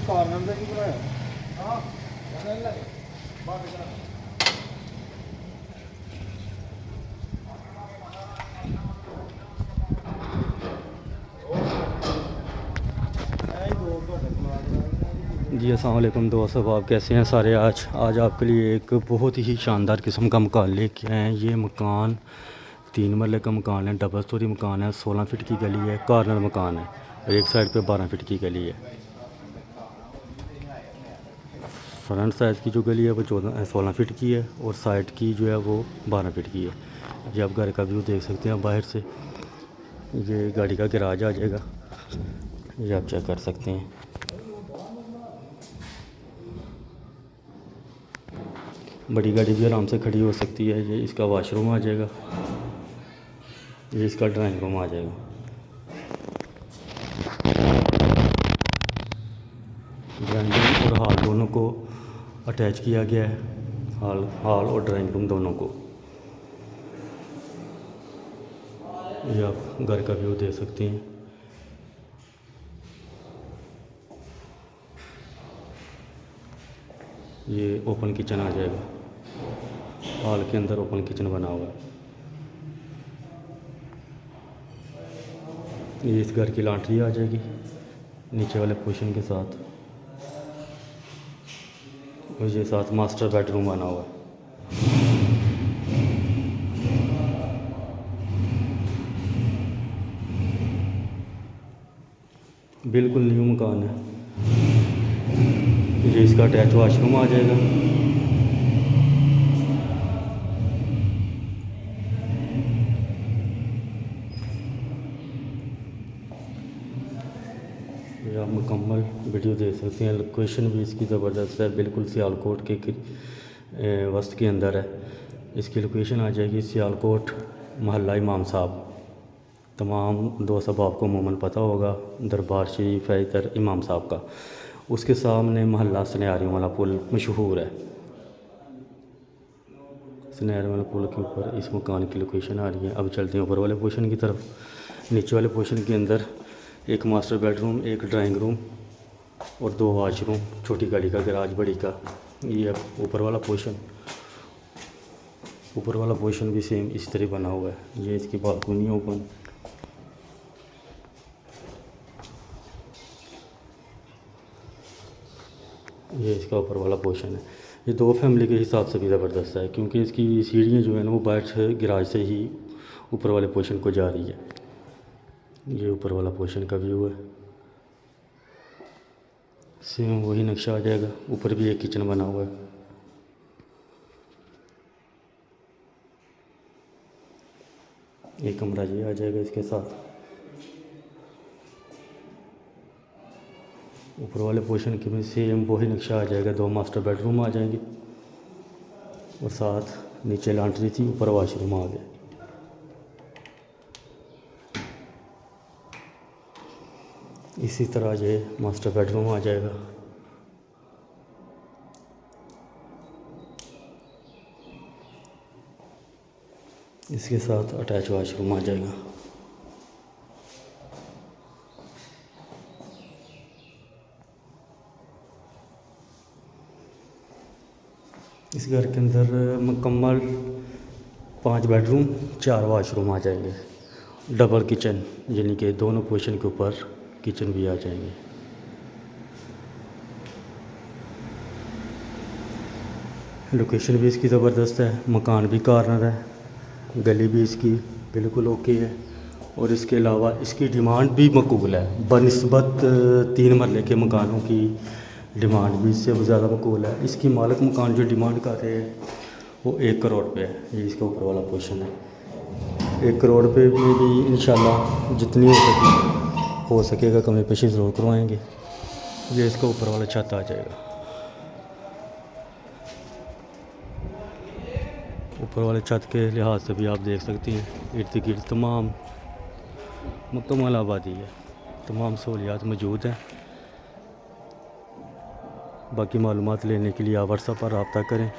Corner से की बनाया हाँ जी अस्सलाम वालेकुम दोस्तों, आप कैसे हैं सारे। आज आपके लिए एक बहुत ही शानदार किस्म का मकान लेके आए हैं। ये मकान 3 मरले का मकान है, डबल स्टोरी मकान है, 16 फीट की गली है, कॉर्नर मकान है और एक साइड पे 12 फीट की गली है। फ्रंट साइड की जो गली है वो 16 फीट की है और साइड की जो है वो 12 फीट की है। ये आप घर का व्यू देख सकते हैं बाहर से। ये गाड़ी का गैराज आ जाएगा, ये आप चेक कर सकते हैं। बड़ी गाड़ी भी आराम से खड़ी हो सकती है। ये इसका वॉशरूम आ जाएगा, ये इसका ड्राइंग रूम आ जाएगा। ड्राइंग रूम और हॉल दोनों को अटैच किया गया है, हॉल और ड्राइंग रूम दोनों को। ये आप घर का व्यू दे सकते हैं। ये ओपन किचन आ जाएगा, हॉल के अंदर ओपन किचन बना हुआ है। ये इस घर की लॉन्ड्री आ जाएगी नीचे वाले पोर्शन के साथ, और ये साथ मास्टर बेडरूम बना हुआ है। बिल्कुल न्यू मकान है। ये इसका अटैच वाशरूम आ जाएगा। ये आप मुकम्मल वीडियो देख सकते हैं। लोकेशन भी इसकी ज़बरदस्त है, बिल्कुल सियालकोट के वस्त के अंदर है। इसकी लोकेशन आ जाएगी सियालकोट महल्ला इमाम साहब। तमाम दोस्त अब आपको अमूमन पता होगा, दरबार शरीफ है इधर इमाम साहब का, उसके सामने महल्ला सनयारी वाला पुल मशहूर है। सनयारी वाला पुल के ऊपर इस मकान की लोकेशन आ रही है। अब चलते हैं ऊपर वाले पोर्शन की तरफ। नीचे वाले पोर्शन के अंदर एक मास्टर बेडरूम, एक ड्राइंग रूम और 2 वाशरूम, छोटी गाड़ी का गैराज बड़ी का। ये ऊपर वाला पोर्शन भी सेम इस तरह बना हुआ है। ये इसकी बालकनी ओपन। ये इसका ऊपर वाला पोर्शन है। ये 2 फैमिली के हिसाब से भी ज़बरदस्त है, क्योंकि इसकी सीढ़ियाँ जो है ना वो बाहर से गैराज से ही ऊपर वाले पोर्शन को जा रही है। ये ऊपर वाला पोर्शन का व्यू है, सेम वही नक्शा आ जाएगा। ऊपर भी एक किचन बना हुआ है। एक कमरा ये आ जाएगा इसके साथ। ऊपर वाले पोर्शन के में सेम वही नक्शा आ जाएगा। 2 मास्टर बेडरूम आ जाएंगे और साथ नीचे लॉन्ड्री थी, ऊपर वाशरूम आ गया। इसी तरह ये मास्टर बेडरूम आ जाएगा। इसके साथ अटैच वाशरूम आ जाएगा। इस घर के अंदर मुकम्मल 5 बेडरूम, 4 वाशरूम आ जाएंगे। डबल किचन, यानी कि दोनों पोर्शन के ऊपर किचन भी आ जाएंगे। लोकेशन भी इसकी ज़बरदस्त है, मकान भी कॉर्नर है, गली भी इसकी बिल्कुल ओके है और इसके अलावा इसकी डिमांड भी मकबूल है। बनिस्बत 3 मरले के मकानों की डिमांड भी इससे ज़्यादा मकबूल है। इसकी मालिक मकान जो डिमांड कर रहे हैं वो 1 करोड़ पे है। ये इसका ऊपर वाला पोर्शन है। 1 करोड़ पे भी इंशाल्लाह जितनी हो सकेगा कमी पेशी ज़रूर करवाएंगे। ये इसका ऊपर वाला छत आ जाएगा। ऊपर वाले छत के लिहाज से भी आप देख सकते हैं इर्द गिर्द तमाम मुकम्मल आबादी है, तमाम सहूलियात मौजूद हैं। बाकी मालूमात लेने के लिए आप व्हाट्सएप पर रब्ता करें,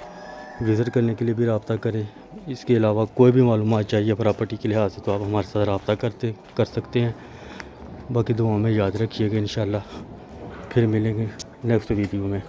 विज़िट करने के लिए भी रब्ता करें। इसके अलावा कोई भी मालूमात चाहिए प्रॉपर्टी के लिहाज से तो आप हमारे साथ रब्ता कर सकते हैं। बाकी दुआओं में याद रखिएगा, इंशाल्लाह फिर मिलेंगे। नेक्स्ट वीडियो में।